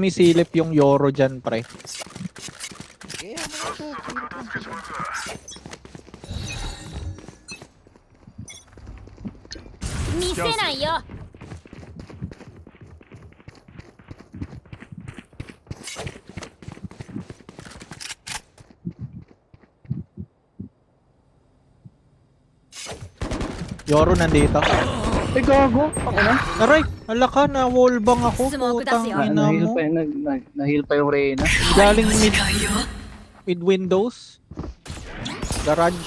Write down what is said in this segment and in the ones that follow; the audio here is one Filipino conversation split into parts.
Misilip yung Yoro dyan, pre. Kaya mo ito. Misenai yo. Yoro nandito. Ay, gago. Ako na. Aray, hala ka, na wallbang ako. Smoke Putang kasi, ina Nahil mo. pa, nahil pa yung Reyna. Galing mid windows. Garage.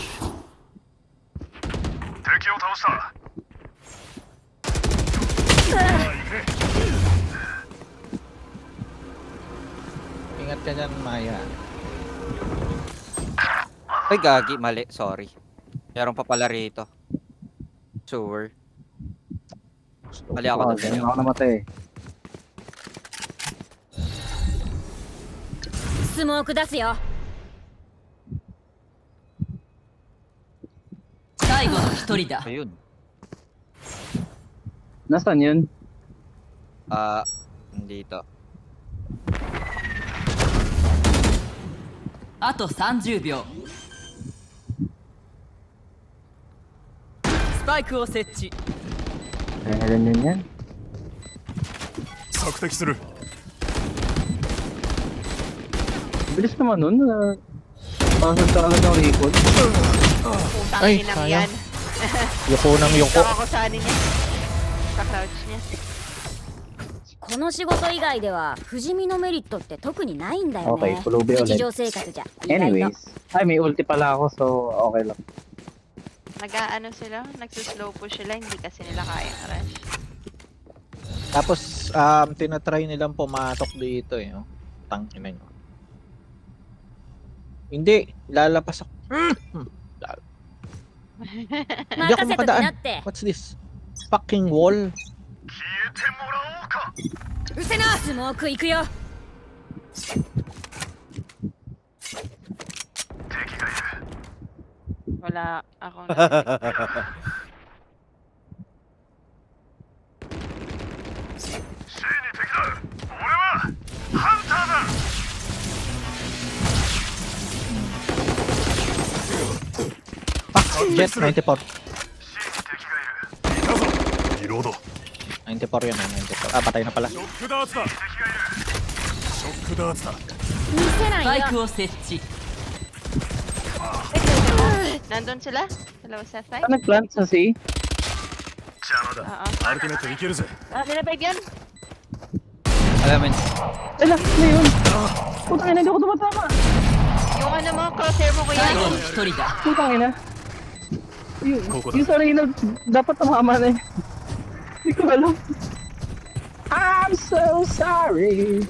Ingat ka dyan, Maya. Ay, gagi. Mali. Sorry. Meron pa pala rito. Sewer. Mali ako doon. Ganyan ako namatay. スモーク出すよ。最後の一人だ。 Ayun. Nasaan yun? Dito. あと30秒。スパイクを設置。 Ganyan yun yan. 索敵する Bilis naman nun. Pasag ka agad ng recall. Putang Ay, inang sayang. yan. Yuko ng yuko. Baka ko sa ano niya. Sa crouch niya. この仕事以外では不死身のメリットって特にないんだよ Okay, ね。 pulubi 日 ulit. 常生活じゃ意外と。 Anyways. Ay, may ulti pala ako, so okay lang. Nag-ano sila? Nagsuslow push sila. Hindi kasi nila kayang rush. Tapos, tinatry nilang pumasok dito eh. Oh. Tangina nyo. Hindi, lalapas ako. Hindi ako 任せときな makadaan. って What's this? Fucking wall. うせなスモーク行くよ。 Wala akong... Jet, 94. リロード 94 yun, 94. Patay na pala. ショックダーツだショックダーツだ見せないよ。 Nandun sila? Dalawa sa side? Saan nag-plant sa C? 邪魔だ Oo. アルティメットいけるぜ Nilabag yan? Alam mo, Ala, ano yun? Putang ina, hindi ako tumatama. Yung ano mo, crosshair mo kuya. Putang ina. Koko Yung da sa Reyna, dapat tumama na eh. Hindi ko alam. I'm so sorry.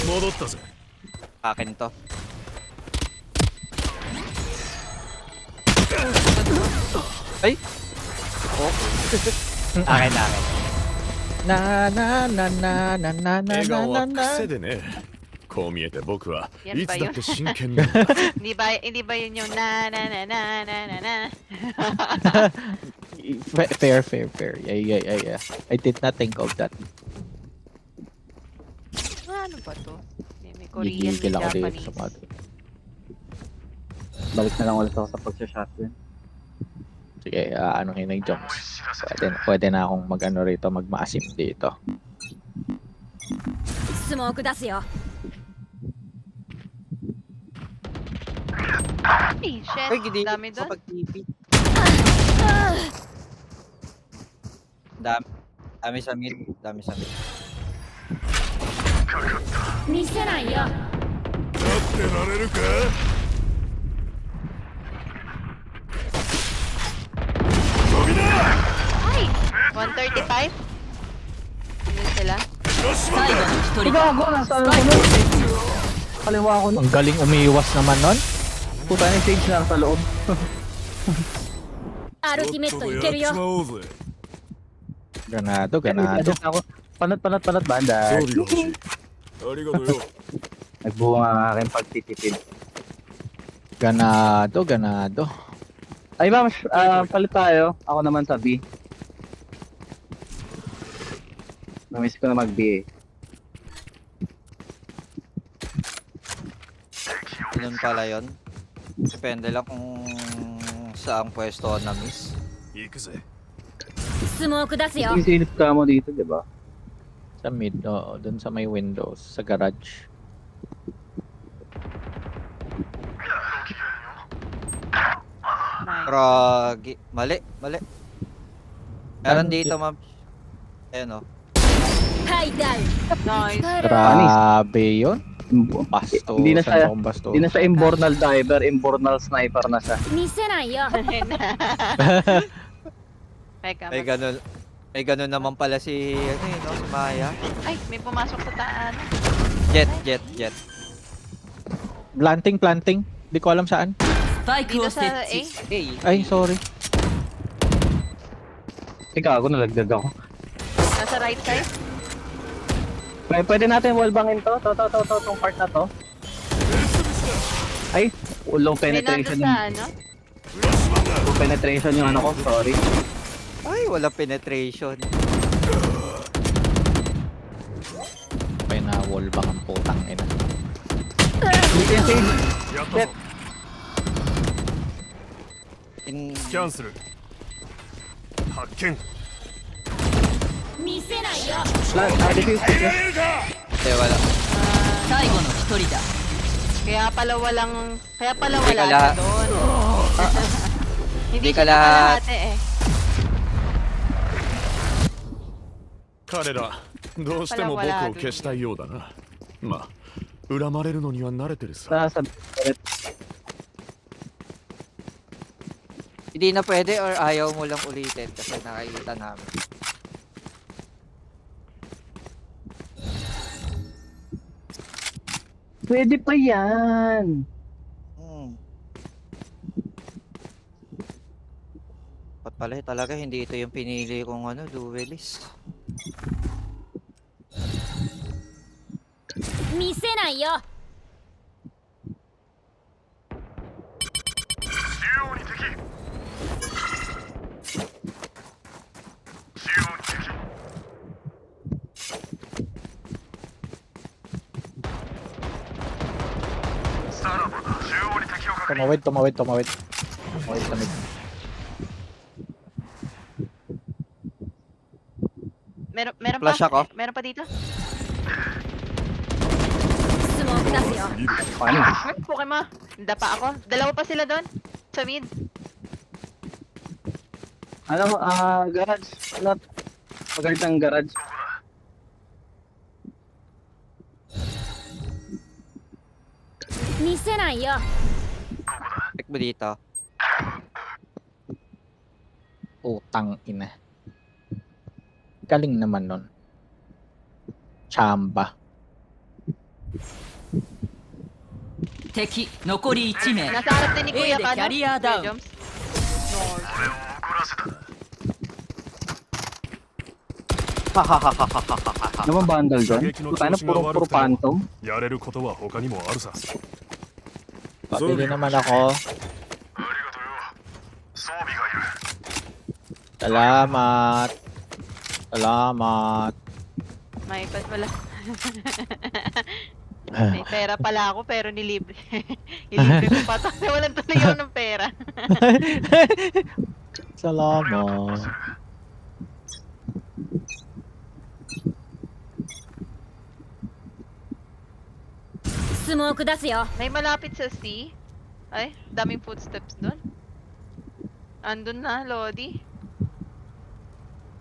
戻ったぜ akin to. Ay! Oh. Akin. Na na na na na na na 笑顔 na は na. 癖でねこう見えて僕は Yan い ba つだって真剣なんだ Hindi ba yun yung na na na na na na na? Fair. Yeah. I did not think of that. Ano ba to? May Korean, may Gigigil ako dito Japanese. sa mga. Balik na lang ulit ako sa pag-shotgun. Sige, anuhin na yung jumps. Pwede na akong mag-ano rito, magmaasim dito. スモーク出すよ。 Ay, shit. Ay, gidi. Dami doon. Kapag-TV. Dami sa mid. Dami sa mid. 見せないよ。 待ってられるか Ay! 135? Ano sila? Ay, gago, nasa ano ko nun? Kaliwa ko nun. Ang galing umiwas naman nun. Puta na yung stage na sa loob. アルティメットいけるよ。 おうぜ Ganado. Adjust ako. Panat, banda. 装備が欲しいありがとうよ Nagbuwang ang aking pagtitipid. Ganado. Ay, ma'am, palit tayo. Ako naman sa B. Namiss ko na mag-B eh. Ganun pala yun. Depende lang kung saang pwesto na miss. 行くぜ。スモーク出すよ Yung silip ka mo dito, di ba? Sa mid, oo. Dun sa may windows. Sa garage. Nice. Ragi. Mali, mali. Meron dito, ma'am. Ayan o. はいダウン Nice. 使える Grabe yun. Basto. Hindi na siya- Saan basto? Hindi na siya Imbornal Diver, Imbornal Sniper na siya. 見せないよ Teka, May ganun. May ganun naman pala si, ano yun, no? Si Maya. ay, may pumasok sa taan. Jet. Planting. Di ko alam saan. スパイク Dito を sa 設 A. 置 Hey. Ay, sorry. Ikaw, ako nalagdag ako. Nasa right side. Pwede natin wallbangin to. Tong part na to. Ay, low May nando penetration sa yung, ano. low penetration yung ano ko, sorry. Ay, wala penetration. May na wall bang ang putang ina. Hindi kasi, やったぞ。 In... キャンセル。発見。 見せないよ defuse. Hindi, wala. 最後の一人だ Kaya pala wala Hindi ka kala- doon. Hindi Hindi siya kala- nakalahati eh. 彼ら、どうしても僕を消したいようだな。まあ、恨まれるのには慣れてるさ。 Sa Hindi na pwede or ayaw mo lang ulitin kasi nakikita namin. pwede pa yan. Ba't pala talaga hindi ito yung pinili kong ano, duelist. 見せないよ Tumawid sa mid. Meron Flash pa? ako. Meron pa dito? スモーク出すよ Paano? Ay, Pokemon. Dapa ako. Dalawa pa sila doon. Sa mid. Ano, garage. Ano, magandang garage. Miseないよ Check mo dito. Utang ina. Galing naman nun. Chamba. 敵残り1名 Nasa harap din ni Kuya de ka, no? carrier down. Kuya Joms. Ano bang bundle doon? Paano puro phantom? やれることは他にもあるさ。 Pabili naman ako. Salamat. May iPad pala. May pera pala ako pero nilibre. Ilibre ko pa to. Walang tuloy ako ng pera. Salamat. Smoke 出すよ May malapit sa C. Ay, daming footsteps doon. Andun na, Lodi.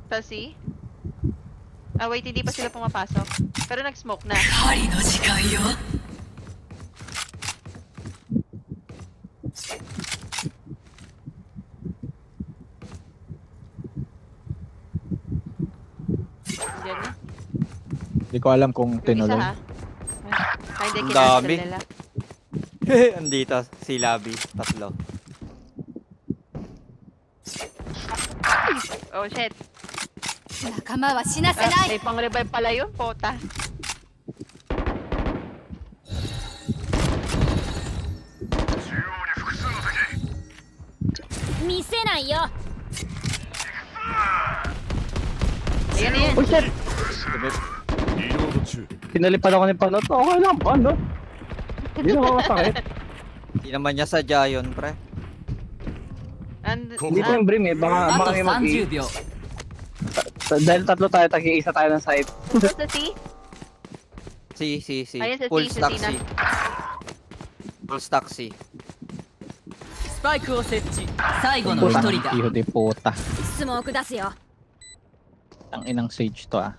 Sa C. Ah, wait, hindi pa sila pumapasok. Pero nag-smoke na. 狩りの時間よ Diyan na. Hindi ko alam kung Yung isa tinuloy. ha. Ay, hindi, Ang kinancel dami. nila. Andito, si Labi. Tatlo. Oh, shit. 仲間は死なせな May pang-revive pala yun, pota. Mise ないよ Ayan na yan. Oh shit! 移動途中 Pinalipad ako ni Panot. Okay lang, Panot. Hindi na ako masakit. Hindi naman niya sadya yun, pre. And, Hindi ko yung brim eh. Baka あとmay mag30秒 Dahil tatlo tayo, tagi-isa tayo ng site. sa C? C. Ayun, sa C, Full sa stack C C. na. Full stack C. スパイクを設置最後の一 Putang 人だ iho de puta. スモーク出すよ Ang inang Sage to ah.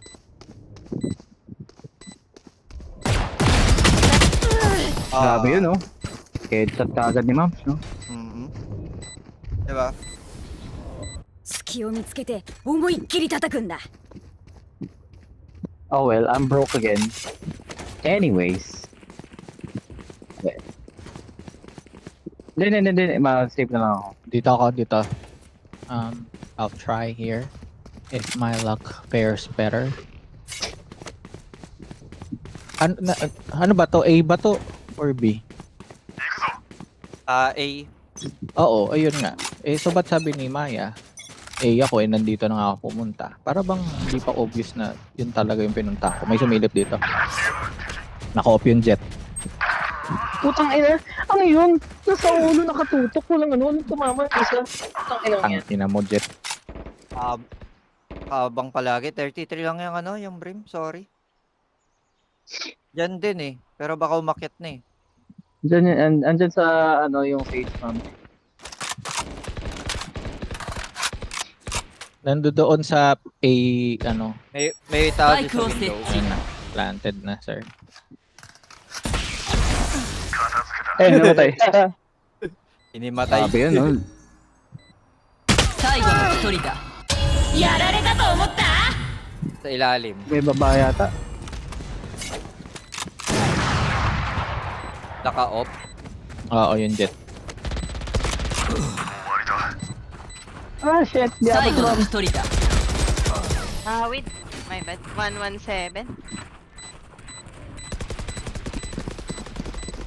Grabe yun, oh. Headshot ka agad ni Mams, no? Mhm. Diba? 隙を見つけて思いっきり叩くんだ Oh well, I'm broke again. Anyways. Hindi. Ma-save na lang ako. Dito. I'll try here. If my luck fares better. Ano ba to? A ba to? Or B? A. Oo, ayun nga. So ba't sabi ni Maya, ako nandito na nga ako pumunta. Para bang hindi pa obvious na yun talaga yung pinunta ko. May sumilip dito. Naka-off yung jet. Putang ina, ano yun? Nasa ulo nakatutok, walang ano, tumama isa. Putang ina Ang yan. ina mo jet. Habang palagi. 33 lang yung yung brim. Sorry. Diyan din eh. Pero baka umakyat na eh. Andyan sa yung Sage Mom. Nando doon sa A, May tao Spike dito sa will window. sit. ayun na. Planted na, sir. Namatay. Inimatay. Sabi yun, no? 最後の一人だやられたと思った Sa ilalim. May babae yata. Naka-off. Oo, yung jet. Ah, shit. Di 最 ako 後の drum. 一人だ Wait. My bad. 117.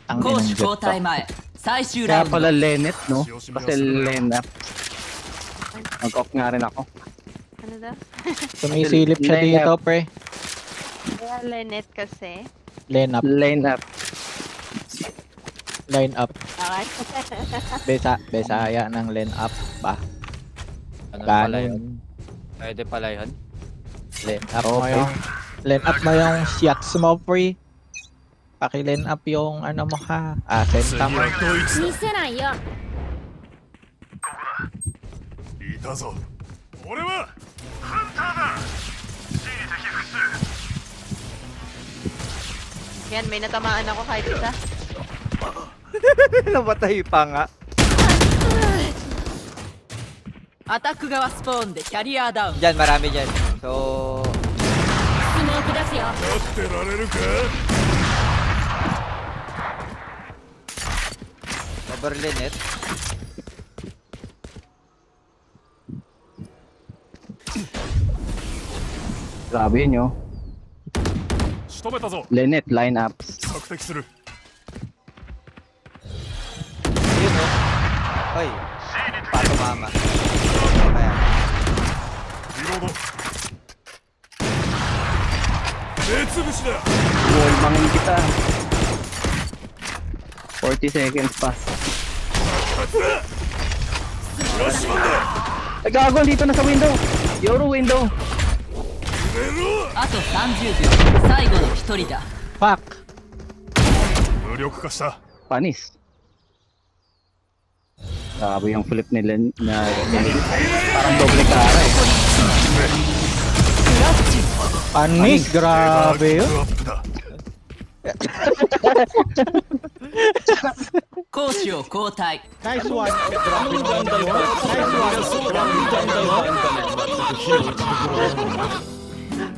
Ang 攻 inang 守 jet 交 to. 代前最終 Kaya ラウンド pala Lenet, no? Kasi Lenap. Mag-off nga rin ako. Ano daw? Sumisilip siya Line dito, up. pre. Kaya Lenet kasi. Line up. Lenap. Line up. Okay. Besaya ng line up ba? Ano pala Ganon. yun? Pwede pala yun. Line up mo Okay. yung line up mo yung shots mo, pre. Paki-line up yung ano mo ha. Senta mo. 見せないよいたぞ俺は Yan, may natamaan ako kahit isa. Namatay pa nga. アタック側スポーンでキャリアダウン Diyan, marami dyan. So, スモーク出すよ待ってられるか overlinet. Grabe yun, yo. 仕留めたぞ Lenet, lineups. 索敵する Yun o. Hoy. Pato mama. Kaya. リロード目つぶしだ Wall bangin kita. 40 seconds pa. Ay, gago, dito na sa window. Euro window. あと30秒最後の一人だ Fuck! 無力化した Panis. Grabe yung flip nila na parang doble cara eh. Panis! Grabe レバー yun. ギブアップだ攻守を交代 Nice one! Grabe naman yun.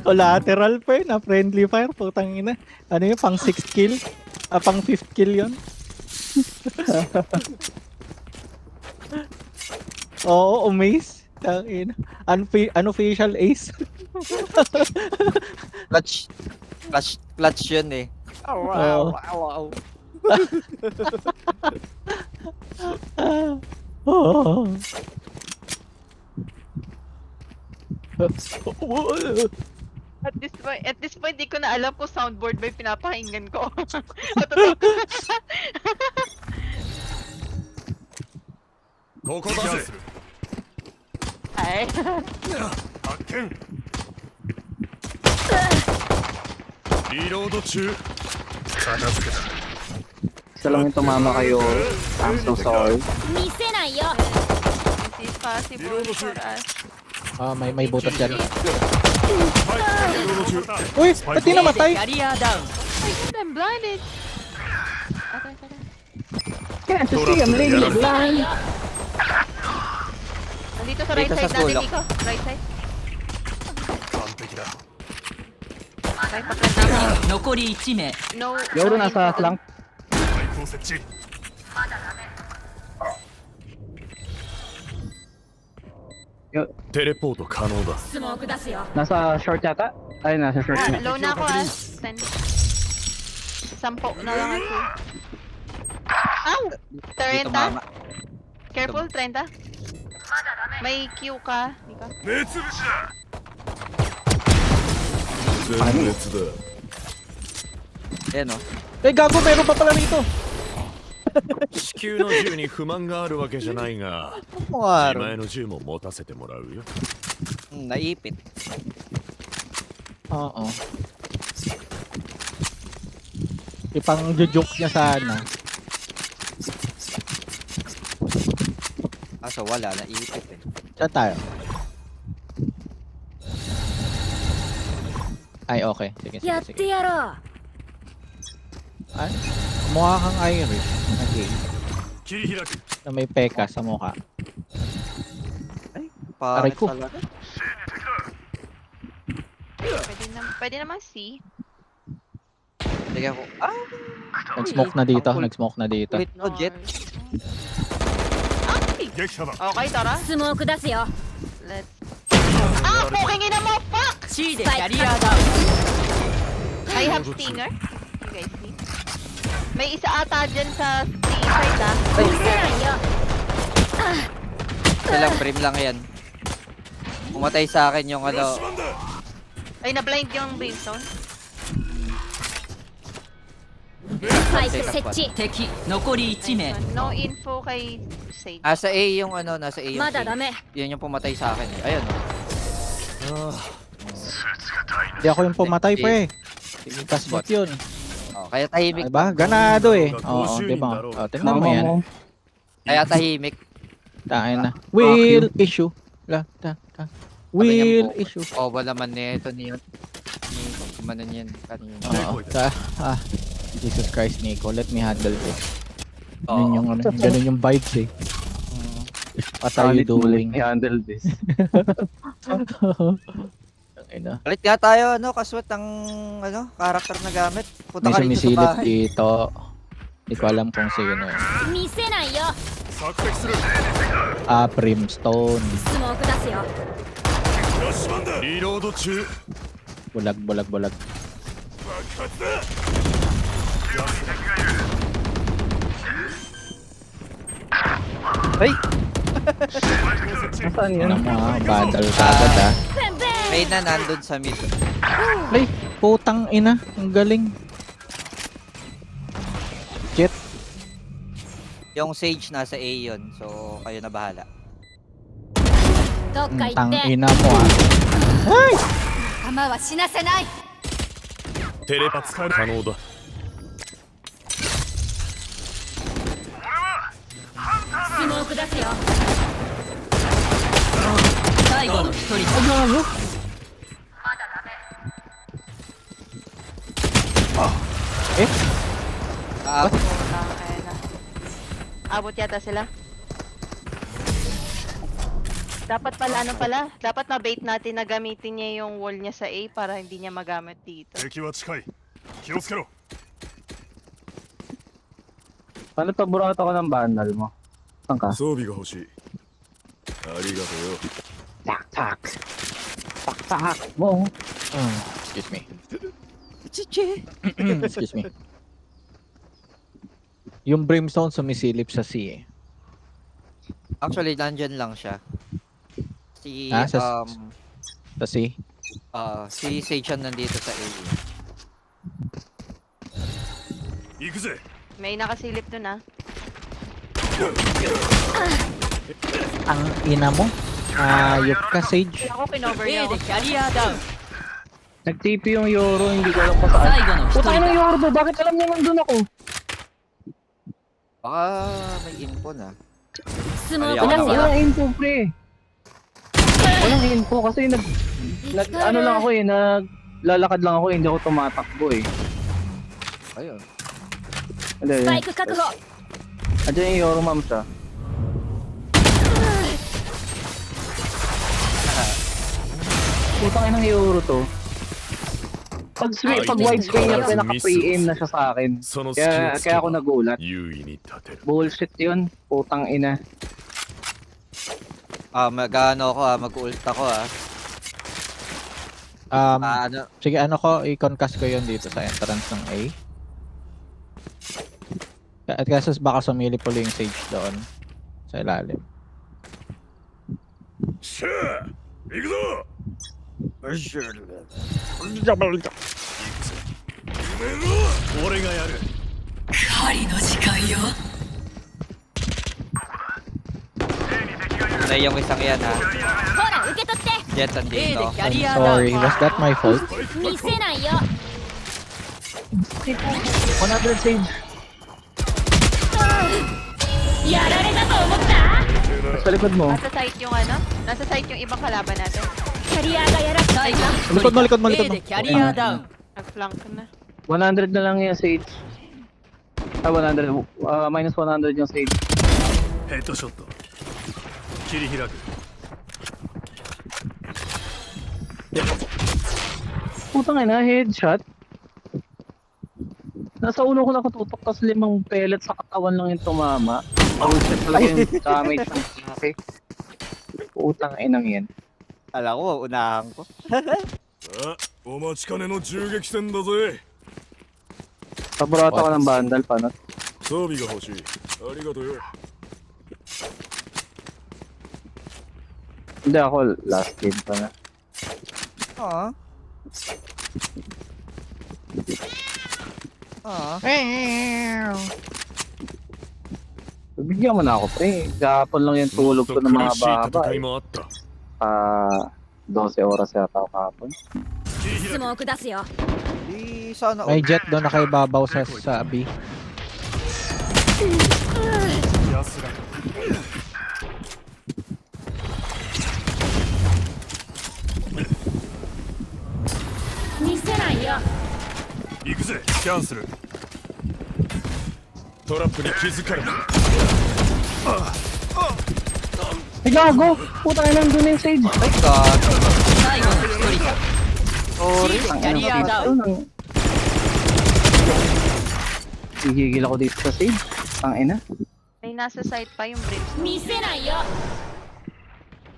Collateral pa yun, friendly fire, putang ina. Ano yun, pang 6th kill? Pang 5th kill yun? Oo, umace. Tangina. Unofficial ace. Clutch yun eh. Oo. Wow. Oo. At this point, di ko na alam kung soundboard ba yung pinapakinggan ko. Totoo. ここだぜ Ay. 発見リロード中片付けた Isa lang yung tumama kayo. I'm so sorry. 見せないよ This is possible for us. May butas dyan. リロード中 Uy! Ba't di キ namatay? ャリアダウン Oh my god, I'm blinded. Can't you see I'm legally blind? Nandito sa right Dito sa side natin, sulok. Nico. Right side. 完璧だ Right, paklan namin. 残り1名 No. Yoro no nasa info. flank. マイクを設置 テレポート可能だ スモーク出すよ Nasa short yata? Ay, nasa short Ah, na. low na ako 10. 10 na lang ako. Ow! Dito 30? mama. Careful, 30. May Q ka, Nico. 目つぶしだ全滅だ Ayan o. Eh, gago, meron pa pala rito. 地球の銃に不満があるわけじゃないが Mukha 自前の銃も持たせてもらうよ Naipit. Oo. Ipang-joke niya sana. Kaso wala, naipit eh. Saan tayo? Ay, okay. Sige, や sige, っ sige. てやろう Ay, mukha kang Irish. Okay. 切り開く Na may peka sa mukha. Aray Pangit ko. talaga. Pwede namang C. Sige ako. Ah! Nag-smoke na dito. Ang kulit- Nag-smoke na dito. Kulit mo, Jet. Ay! 撃破だ Okay, Tara. スモーク出すよ Let's... Ah! Puking ina mo! Fuck! C でキャリアダウン I have stinger. You guys see? May isa ata dyan sa C side ah. 見せないよ Silang brim lang yan. Pumatay sa akin yung ano. Ay, na-blind yung brimstone. スパイク設置敵残り1名 No info kay Sage. Nasa A yung ano, nasa A yung まだ Sage. ダメ Yan yung pumatay sa akin eh. Ayun. Hindi ako yung pumatay, pre. Kasbot yun. Oh, kaya tahimik. Diba? Ganado eh. Oo, diba? Oh, tingnan mo yan. Kaya tahimik. Tain na. Wheel issue. Wheel Sabi niya, issue. Oh, wala man nito niyo. Kumanan yan kanina. Oo. Jesus Christ, Nico. Let me handle this. Oo. Ganun yung, ano, ganun yung vibes eh. What are you doing? I-handle this. Ayun na. Palit nga tayo, ano, kaswat ang, ano, karakter na gamit. Punta May ka rito sa sumisilip bahay. dito. Hindi ko alam kung sino eh. 見せないよ 索敵する Brimstone. スモーク出すよフラッシュバンだリロード中 Bulag, bulag, bulag. 爆発だ Ay! Nasaan yun? Ano mo ha? Battle ka agad ha. May na nandun sa mid. Ay, putang ina. Ang galing. Jet. Yung Sage nasa A yun. So, kayo na bahala. どっか行 Tang って ina mo ha. 弾は死なせないテレパ使える可能だスモーク出すよ最後の1人 Ah, Ayan na. Abot yata sila. Dapat pala, ano pala? Dapat ma-bait natin na gamitin niya yung wall niya sa A para hindi niya magamit dito. 敵は近い気をつけろ Paano pag buraot ako ng bundle mo? Saan ka? 装備が欲しいありがとうよ Tak, tak. Tak, tak. Mo. Excuse me. Chichi! Excuse me. Yung Brimstone sumisilip sa C eh. Actually, nandyan lang siya. Si, Ah, sa C? Si Sage nandito sa A. 行くぜ May nakasilip dun ah. Ang ina mo. Ayop ka, Sage. Ako pinover A niya で ako. キャリアダウン Nag-TP yung Yoro, hindi ko alam kung saan. 最後の一 Puta 人 ng だ Yoro to, bakit alam niya nandun ako? Baka may info na. スモー Ayaw ク na です wala. よ Walang info, pre. Walang info kasi ano lang ako eh, naglalakad lang ako, hindi ako tumatakbo eh. Ayun. ス Hindi, パイク確保 andyan yung Yoro, ma'am siya. Putang inang Yoro to. Pag wide swing niya, pinaka-pre-aim na siya sa akin. その隙を Kaya, つけ kaya ako ば nagulat. 優位に立てる Bullshit yun, putang ina. Mag-ano ako mag-ult ako Ano, Sige, ano ko, i-concast ko yun dito sa entrance ng A. At kasi baka sumilip ulit yung Sage doon. Sa ilalim. シャー行くぞ俺がやる狩りの時間よ na yung isang yan ほら受け取って Jet A で nandito. キャリ I'm アダウン sorry, was that my fault? 見せないよ 100 Sage. やられたと思った Sa likod mo. Nasa site yung ano? Nasa site yung ibang kalaban natin. キャリアがやらせた 最後の一 Likod 人 mo, だ likod mo, likod A mo. でキャリアダウン Nag-flank na. 100 na lang yung Sage. 100. Minus 100 yung Sage. ヘッドショット切り開く Putang ina, headshot. Nasa ulo ko nakatutok tas 5 pellets sa katawan lang yung tumama. Bullshit talaga yung damage ng laki. Putang inang yan. Alam ko, unahan ko. さあお待ちかねの銃撃戦だぜ Paborata ko ng bandal pa, no? 装備が欲しいありがとうよ Hindi ako, last game pa na. Bigyan mo na ako, pre. Gapon lang yung も tulog っと ko ng 苦 mga しい baba. 戦いもあった Ah, 12 oras yata ako kahapon. スモーク出すよ Di sana May jet doon nakaibabaw sa B. 安らか 見せないよ行くぜキャンセルトラップに気づかれた Ay, gago! Putang ina, nandun na yung Sage. my god. 最後の一人だ Sorry. C でキャリアダウン Gigigil ako dito sa Sage. Ang ina. May nasa site pa yung brimstone. 見せないよ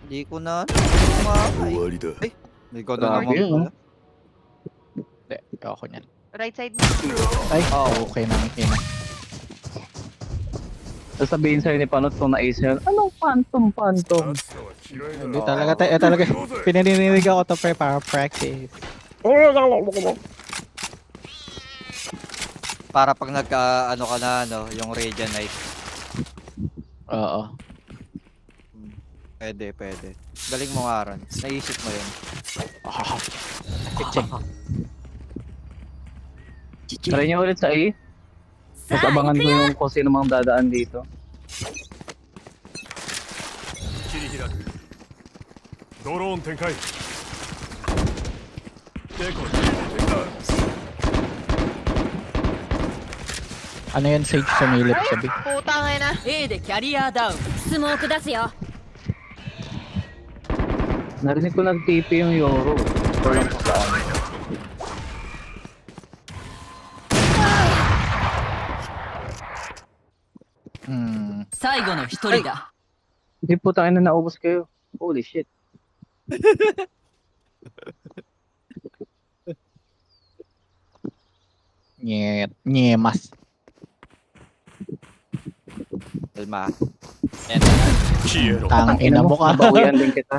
Hindi ko na 終わりだ Hindi ko na Grabe yun, naman. Hindi, ako niyan. Right side mo. Ay, okay na, okay na. Sasabihin sa'yo ni Panot kung na-ace yun, anong phantom? 暑さは嫌いだ Hindi talaga, pinanininig ako to para practice. Para pag nagka ano ka na yung Radianite. Oo. Pwede. Galing mo nga ron. Naisip mo yun. Try niyo ulit sa A. さ Tapos あ abangan 行 ko くよ yung kung sino mang dadaan dito. 切り開くドローン展開デコイ Ano yan, Sage sumilip sa B? Putang ina. A でキャリアダウンスモーク出すよ Narinig ko nag-TP yung Yoro. Or lang kung saan. Hmm. 最後の一人だ Hindi po tayo na naubos kayo. Holy shit. Nyemas. Alma. Yan na. 消えろ。 Tang ina mo ka. Nabawian din kita.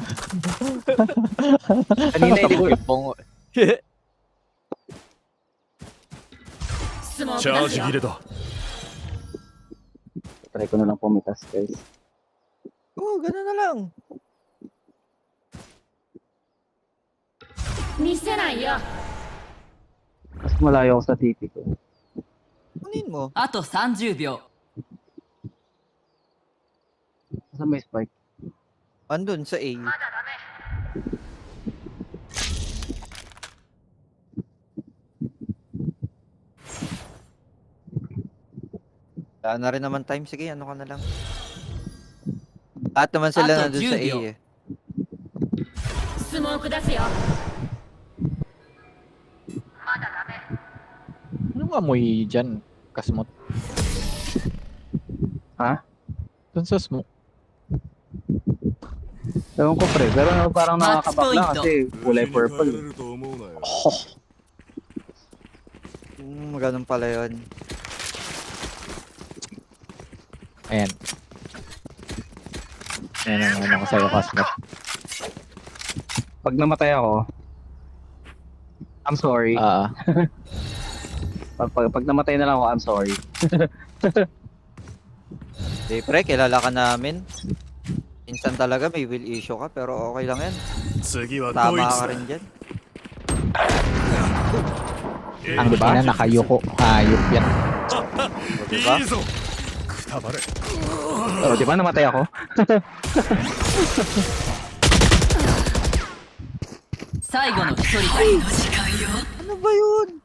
Kanina hindi ko... Pongo. スモーチャーク出すよジ切れだ。 Try ko na lang pumitas, guys. Oo, gano'n na lang. 見せないよ Mas malayo ako sa titi ko. Kunin mo. あと30秒 Saan may spike? Andun sa A. Wala na rin naman time. Sige, ano ka na lang. Lahat naman sila Ato, nandun sa A Jubio. eh. スモーク出すよ Anong amoy dyan, Kasmot? Ha? Dun sa smoke. Ewan ko, pre. Pero parang Match nakakabak lang point, kasi kulay purple. Oh, Ganun pala yun. ayan. Ayan ang ano ko sa'yo, Kasmot. Pag namatay ako, I'm sorry. Pag namatay na lang ako, I'm sorry. Hey, pre, kilala ka namin. Minsan talaga may will issue ka, pero okay lang yan. 次はドイ Tama ツ ka だ rin dyan. Ang ina, nakayuko. Hayop yan. Diba? いいぞくたばれ Oh, di ba namatay ako? 最後の一人だの時間よ Ano ba yun?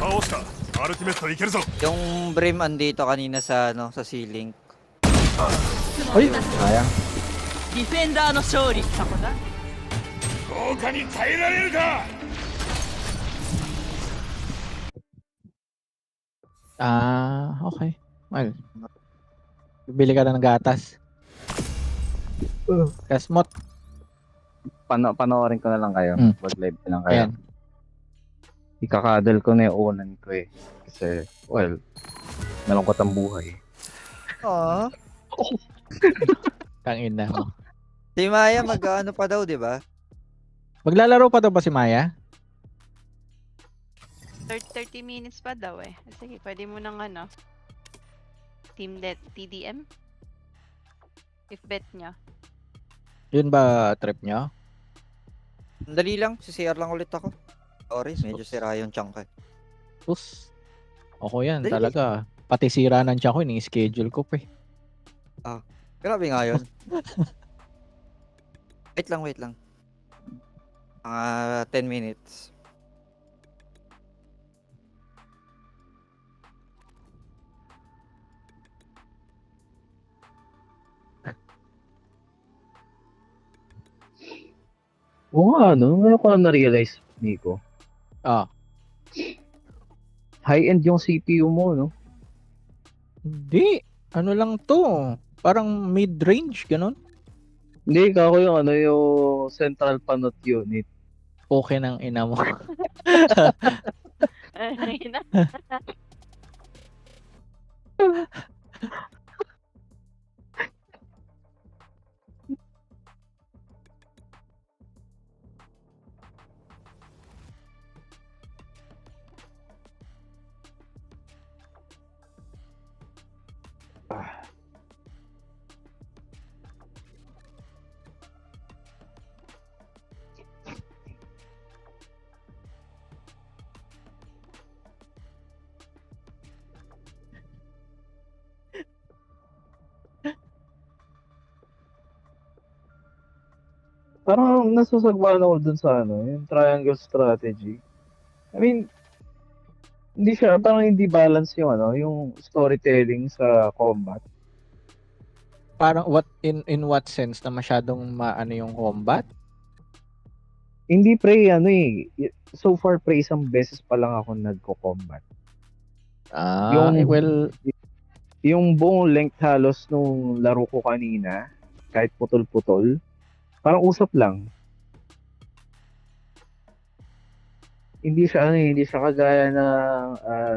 Aosta, アルティメットいけるぞ Yung Brim andito kanina sa ano sa ceiling. Ay, sayang. ディフェンダーの勝利 Ako na. 効果に耐えられるか Okay. Well, bibili ka na ng gatas. Kasmot. Panoorin ko na lang kayo. Mm. Mag-live na lang kayo. Ayan. Ikakadal ko na yung unan ko eh. Kasi, well, malungkot ang buhay. Aww. Kang ina mo. Si Maya mag-ano pa daw, di ba? Maglalaro pa daw ba si Maya? 30 minutes pa daw eh. Sige, pwede mo nang ano. TDM? If bet niya. Yun ba trip niya? Dali lang, si CR lang ulit ako. Sorry, medyo sira yung chunk eh. Sus. Ako yan, Dali. talaga. Pati sira ng tiyan ko, ini-schedule ko pre. Grabe nga yun. Wait lang. Mga 10 minutes. Oo nga, no? Ngayon ko lang na-realize, Nico. Ah, High-end yung CPU mo, no? hindi. Ano lang to? Parang mid-range, ganun. Hindi, kako yung ano, yung central panot unit. Okay ng ina mo. Ayun na. Parang nasasagwan ako dun sa ano, yung triangle strategy. I mean, hindi siya, parang hindi balance yung ano, yung storytelling sa combat. Parang in what sense na masyadong maano yung combat? Hindi pre, ano eh, so far pre, isang beses pa lang ako nagko-combat. Yung- Well, Yung buong length halos nung laro ko kanina, kahit putol-putol, parang usap lang. hindi siya kagaya ng,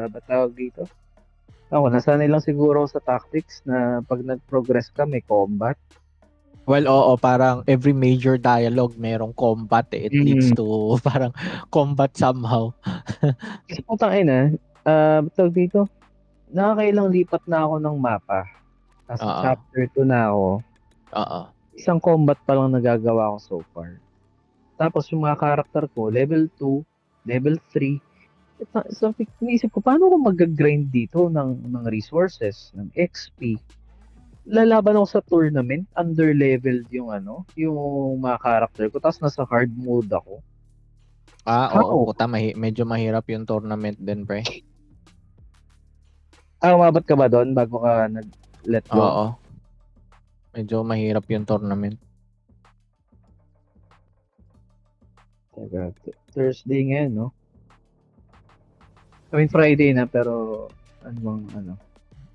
ba't tawag dito? Ako, nasanay lang siguro ako sa tactics na pag nag-progress ka, may combat. Well, oo, parang every major dialogue merong combat eh. It leads Mm. to parang combat somehow. Kasi putang ina, ba't tawag dito? Nakakailang lipat na ako ng mapa. Nasa Oo. chapter 2 na ako. Oo. Isang combat pa lang nagagawa ko so far. Tapos yung mga karakter ko, level 2, level 3. So, iniisip ko, paano ko mag-grind dito ng resources, ng XP? Lalaban ako sa tournament, under-leveled yung yung mga karakter ko, tapos nasa hard mode ako. Oo, How? puta, medyo mahirap yung tournament din, pre. Umabot ka ba doon bago ka nag-let go? Oo. Medyo mahirap yung tournament. Teka, Thursday ngayon, no? I mean, Friday na, pero ano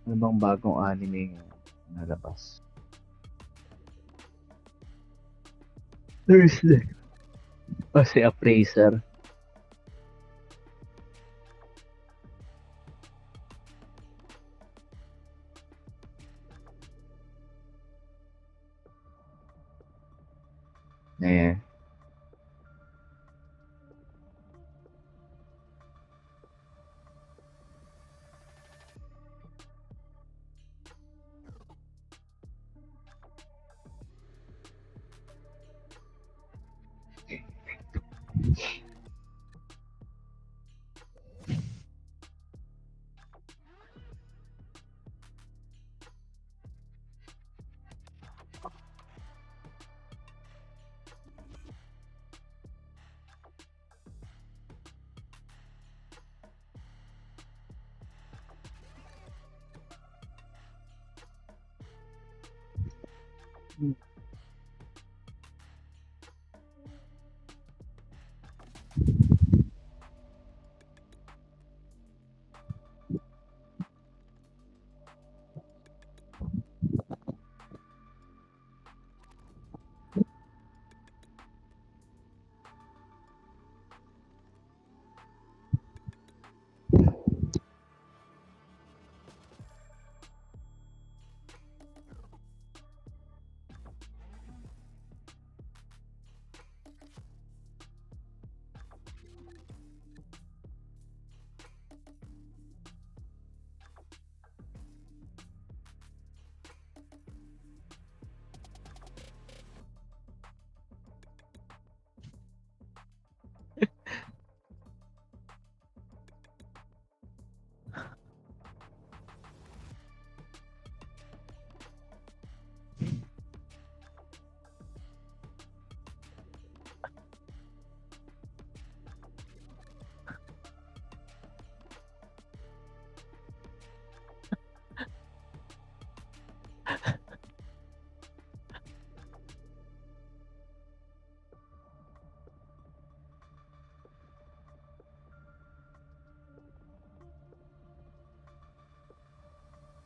bang bagong anime nga nalabas? Thursday. Si Appraiser. Eh.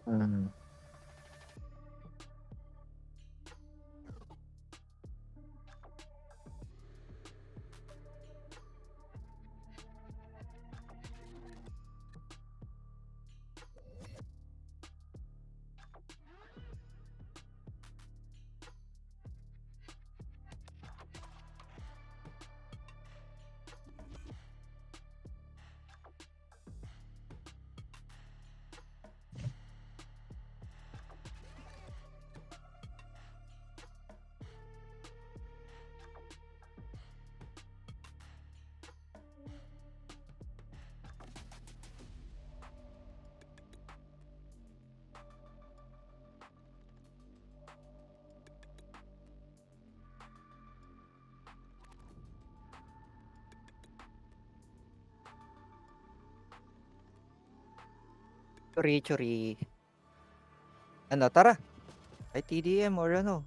Mm. Churi-churi. Ano, tara. Ay, TDM or ano.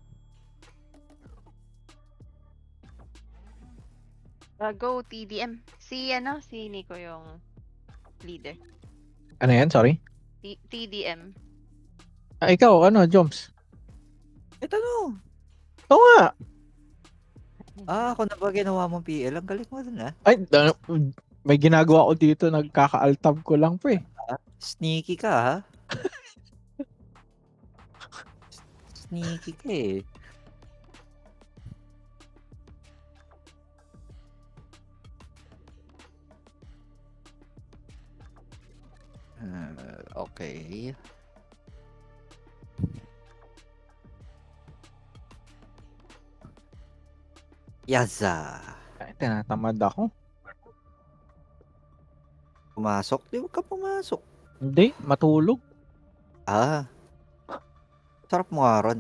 Go TDM. Si Nico yung leader. Ano yan? Sorry? TDM. Ikaw, ano, Joms? Ito no. Oo nga. Ako na ba ginawa mong PL? Ang galing mo dun ah. Ay, May ginagawa ko dito, nagkaka-altab ko lang pre. Sneaky ka, ha? Sneaky ka eh. Okay. Yaza. Ay, tinatamad ako. Pumasok? Di ka pumasok. Hindi, matulog. Ah. Sarap mo nga ron.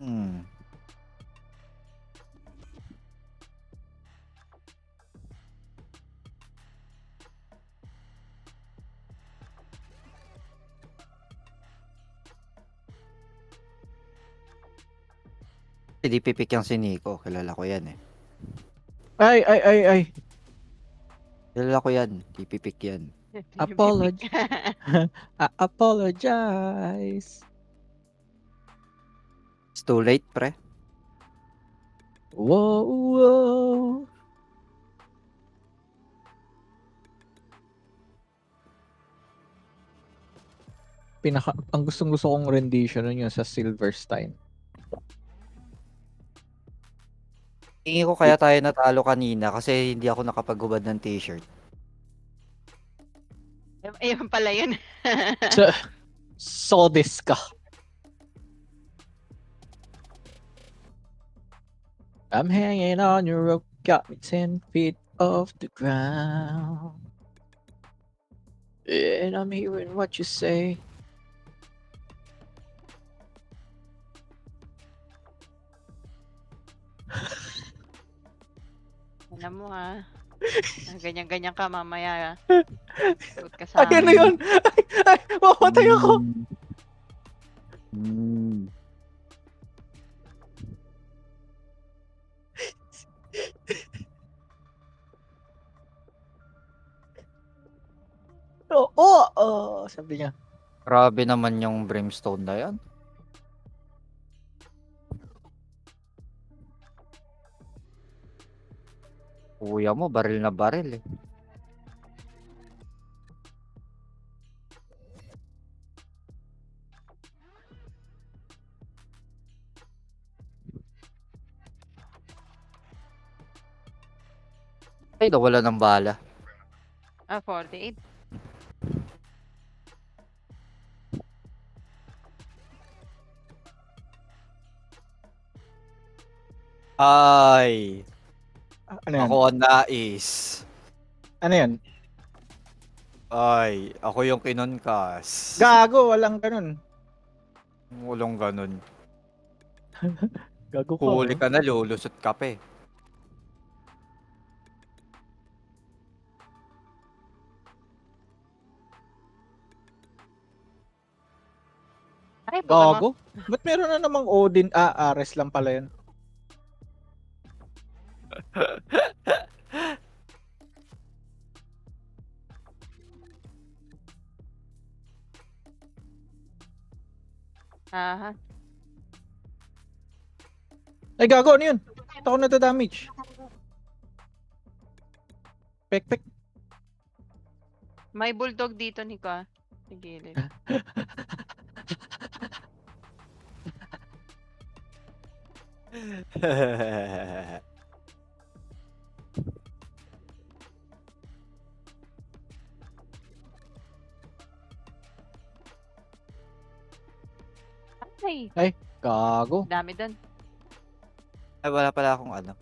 Hmm. Hindi pipik yung si Nico. Kilala ko yan eh. Ay. Kilala ko yan. Di pipik yan. Apology. I apologize. It's too late, pre. Whoa. Ang gustong-gusto kong rendition nun yun sa Silverstein. Tingin ko kaya tayo natalo kanina kasi hindi ako nakapaghubad ng t-shirt. Ayun pala yun. Sodis ka. I'm hanging on your rope, got me 10 feet off the ground. And I'm hearing what you say. Alam mo ha. Ganyan-ganyan ka mamaya. Suot ka sa Ay, ano yun? Ay, mamatay ako. Hmm. Sabi niya. Grabe naman yung brimstone na yan. Kuya mo, baril na baril eh. Ay, nawala ng bala. 48. Ay, Ano yan? ako ang nais. Ano yan? Ay, ako yung kinonkas. Gago, walang ganun. Walang ganun. Gago ka. Huli ka na, lulusot ka pa eh. Ay, puta mo. Gago? Ba't meron na namang Odin? Ares lang pala yun. Aha. Ay, gago, ano yun? Ito ako nata-damage. Pek. May bulldog dito, Nico. Sa gilid. Ay, Gago. dami doon. Ay, wala pala akong ano.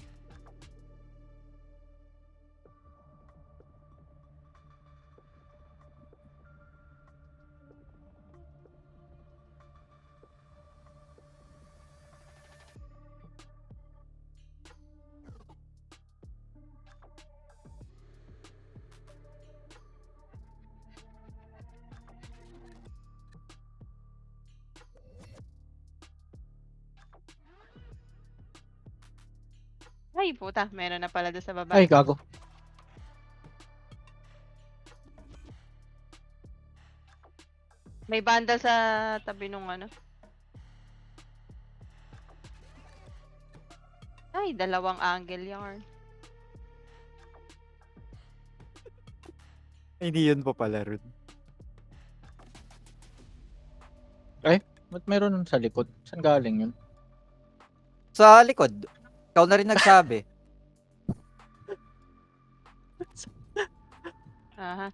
Ay, puta. Meron na pala doon sa baba. Ay, gago. May bandal sa tabi nung ano. Ay, dalawang angle yarn. Hindi yun pa pala rin. Ba't meron nun sa likod? Saan galing yun? Sa likod. Ikaw na rin nagsabi. Aha.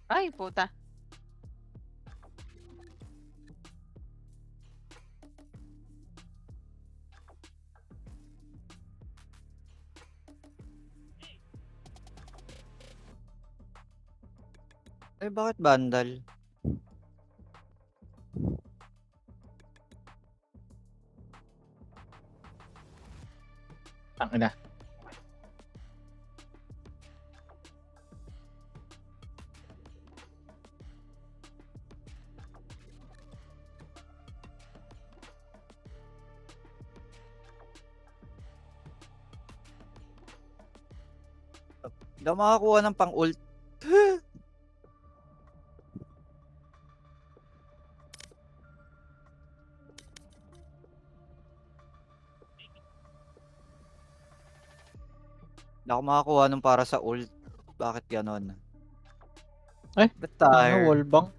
Ay, puta. Eh, bakit bandal? Ang ina. Hindi ako makakuha ng pang-ult. Hindi ako makakuha ng para sa ult. Bakit ganon? Eh, Ba't Ano, tayo? wallbang?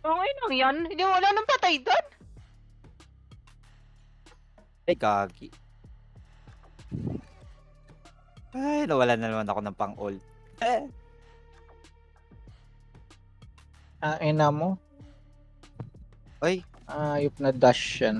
Okay lang yan. Hindi wala nang patay doon. Ay, kagi. Ay, nawala na naman ako ng pang-ult. Ina mo. Ay, Ayop na dash yan.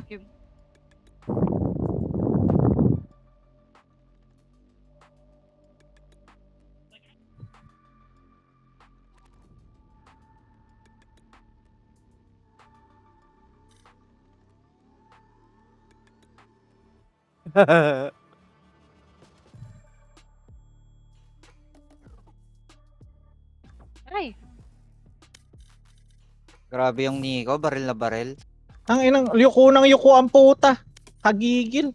Ay, grabe yung Nico, baril na baril. Ang inang yuko ng yuko ang puta. Kagigil.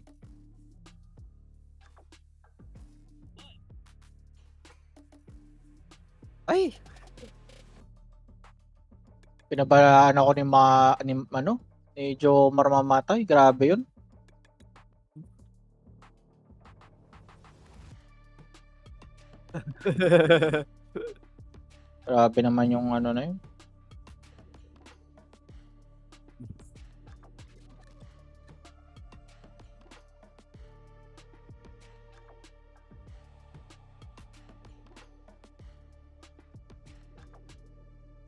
Ay, Pinabalaan ako ni Joe marmamatay. Grabe yun. Grabe naman yung ano na yun.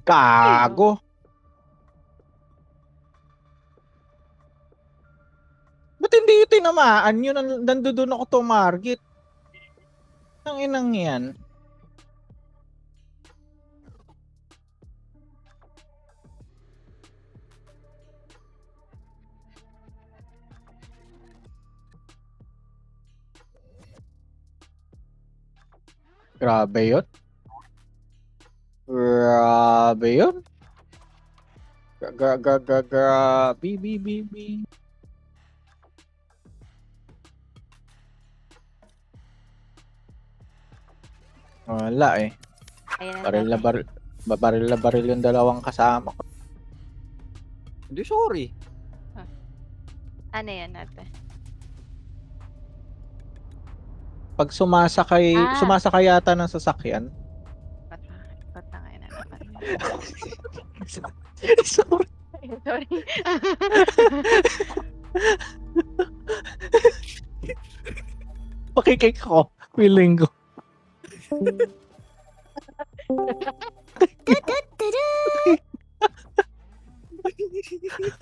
Gago. Ba't hindi ito tinamaan yun? Nandoon ako tumarget. Ang inang yan. Grabe yun. Grabe yun. Grabe. Wala eh. ayan na Baril na natin. baril. Baril na baril yung dalawang kasama ko. hindi sorry. Ano yan natin? Pag sumasakay yata ng sasakyan. Ba't na ngayon na naman? Sorry. Sorry. Pakikik ko. Feeling ko.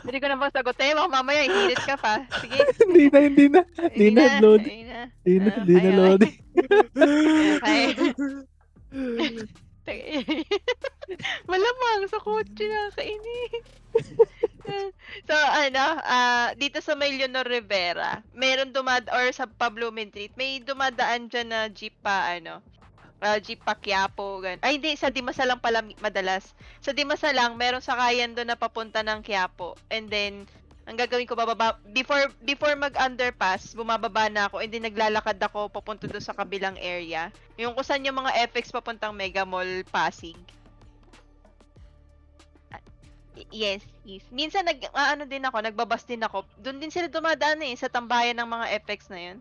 Hindi ko na bang sagutin. Baka mamaya hirit ka pa. Sige. Hindi na. Hindi na, load. Hindi na. Di na Okay, Lodi. okay. Malamang sa kotse na kainis. So dito sa may Leonor Rivera, meron or sa Pablo Street, may dumadaan diyan na jeep pa jeep pa Quiapo, Ay hindi, sa Dimasalang pala madalas. Sa Dimasalang meron sakayan doon na papunta ng Quiapo. And then ang gagawin ko, bababa before mag-underpass, bumababa na ako and then naglalakad ako papunta doon sa kabilang area. Yung kung saan yung mga FX papuntang Mega Mall Pasig. Yes. Minsan din ako, nagbabas din ako. Doon din sila dumadaan sa tambayan ng mga FX na 'yun.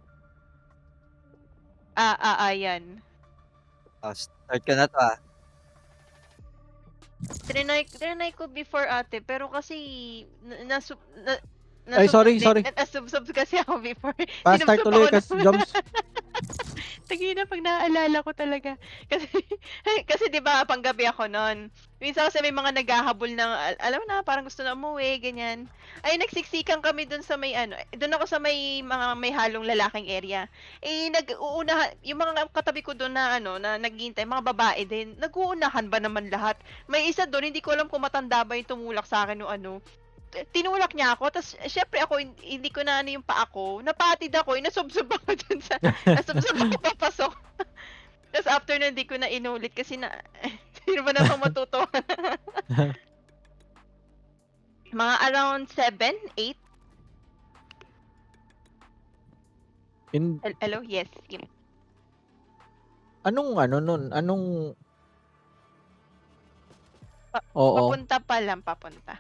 Yan. Start ka na to Trinay ko before ate, pero kasi Ay, sorry. nasubsob kasi ako before. Fast start Sinubsob tuloy, ako kasi Joms. Tagina pag naaalala ko talaga. Kasi 'di ba panggabi ako noon. Minsan kasi may mga naghahabol ng alam mo na parang gusto na umuwi, ganyan. Ay nagsiksikan kami doon sa may doon ako sa may mga may halong lalaking area. Nag-uuna yung mga katabi ko doon na na naghihintay, mga babae din. Nag-uunahan ba naman lahat? May isa doon, hindi ko alam kung matanda ba yung tumulak sa akin o tinulak niya ako, tapos syempre ako hindi ko na yung paa ko, napatid ako, nasubsob ako dun nasubsob ako papasok. Tapos after na hindi ko na inulit kasi sino ba naman matutuwa? Mga around 7, 8? Hello? Yes. Anong nun? Papunta pa lang, papunta.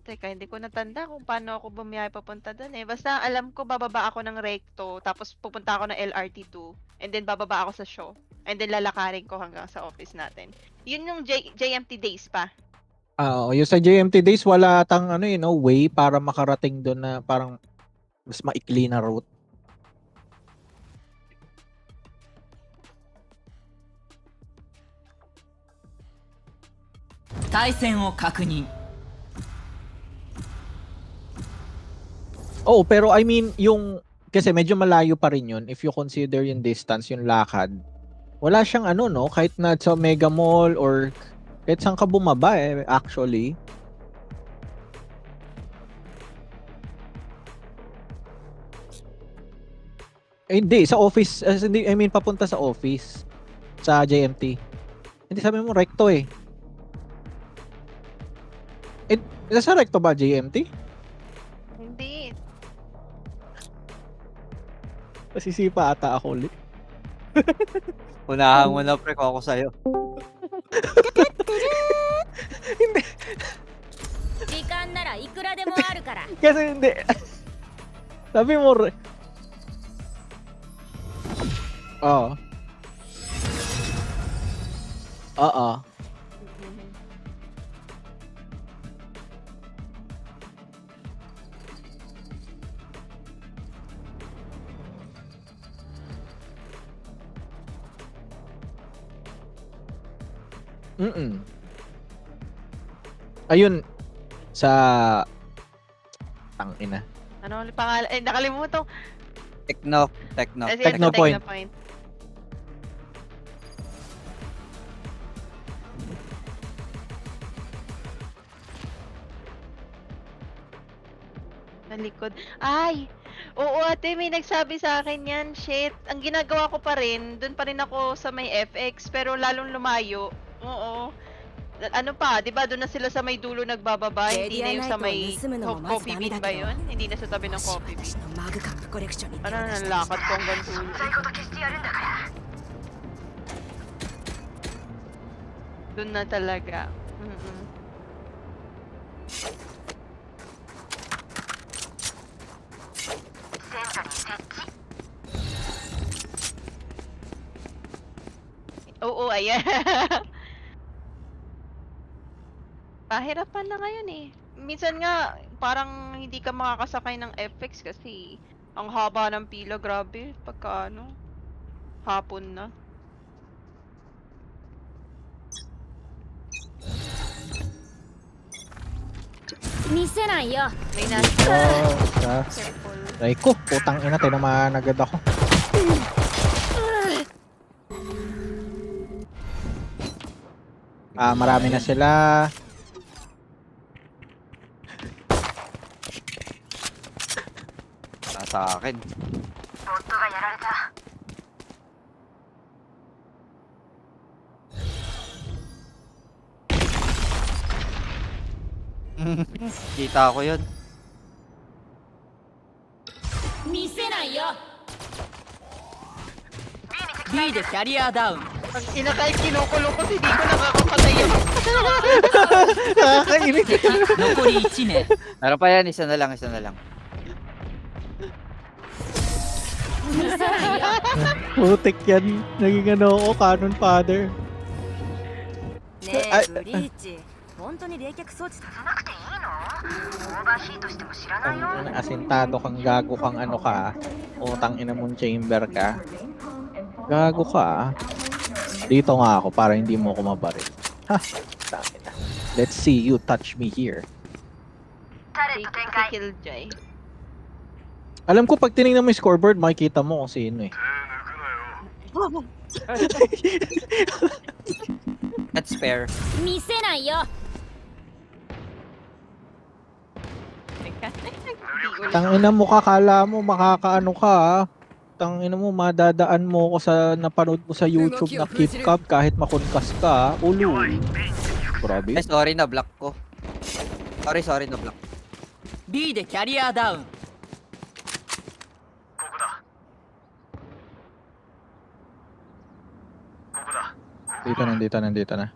Teka, hindi ko natanda kung paano ako bumiyahe papunta doon Basta alam ko bababa ako ng Recto, tapos pupunta ako ng LRT2, and then bababa ako sa Shaw, and then lalakarin ko hanggang sa office natin. Yun yung JMT days pa. Yung sa JMT days, wala tang way para makarating doon na parang mas maikli na route. Pero I mean, kasi medyo malayo pa rin yun if you consider yung distance, yung lakad. Wala siyang kahit na sa Mega Mall or kahit saan ka bumaba actually. Hindi, sa office, I mean papunta sa office sa JMT. Hindi, sabi mo recto nasa recto ba JMT? Hindi. Nasisipa ata ako ulit. Unahan mo na pre ko ako sa'yo. Hindi. 時間ならいくらでもあるから Kasi hindi. Sabi mo Oo. Ayun sa tangina. Ano ulit pangalan? Nakalimutan. Techno. Technopoint. Nalikod. Ay! Oo ate, may nagsabi sa akin yan. Shit. Ang ginagawa ko pa rin, dun pa rin ako sa may FX, pero lalong lumayo. Oo. Ano pa, di ba doon na sila sa may dulo nagbababa, hindi na yung sa may coffee bean ba yun? Hindi na sa tabi ng coffee bean. Ano na, nalakad ko hanggang dulo. Doon na talaga. Oo, ayan. Pahirapan na ngayon Minsan nga, parang hindi ka makakasakay ng FX kasi ang haba ng pila, grabe. Pagka hapon na. 見せないよ May nasa. Oh, sa Careful. Raiko, putang ina, tinamaan agad ako. Marami na sila. Nasa akin. Kita ko yun. 見せないよ B でキャリアダウン Ang ina kahit kinukulong ko, hindi ko nakakapatay yun. Nakakainis. 残り1名 Meron pa yan, isa na lang, isa na lang. 見せないよ Putik yan. Naging ano ako, Canon Father. ねあえブリーチ本当に冷却装置させなくていいのオーバーヒートしても知らないよ Ang asintado kang gago kang ano ka. Utang ina mong chamber ka. Gago ka. Dito nga ako para hindi mo ako mabaril. Ha, dami na. Let's see you touch me here. Si Killjoy. Alam ko pag tinignan mo yung scoreboard, makikita mo kung sino eh. That's fair. 見せないよ Tangina mo, kakala mo makakaano ka ha. Tangina mo, madadaan mo ko sa napanood mo sa YouTube na keep cup kahit makunkas ka ha. Ulo. Grabe. Ay, sorry na block ko. Sorry na block. B でキャリアダウン Dito na.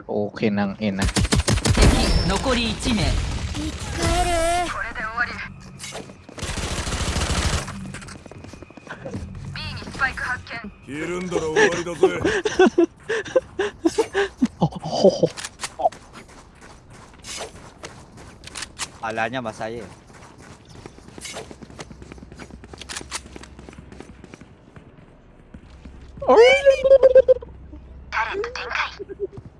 Okay nang ina. 敵残り1名生き返る ひるんだら終わりだぜ Akala niya masaya eh. Ay!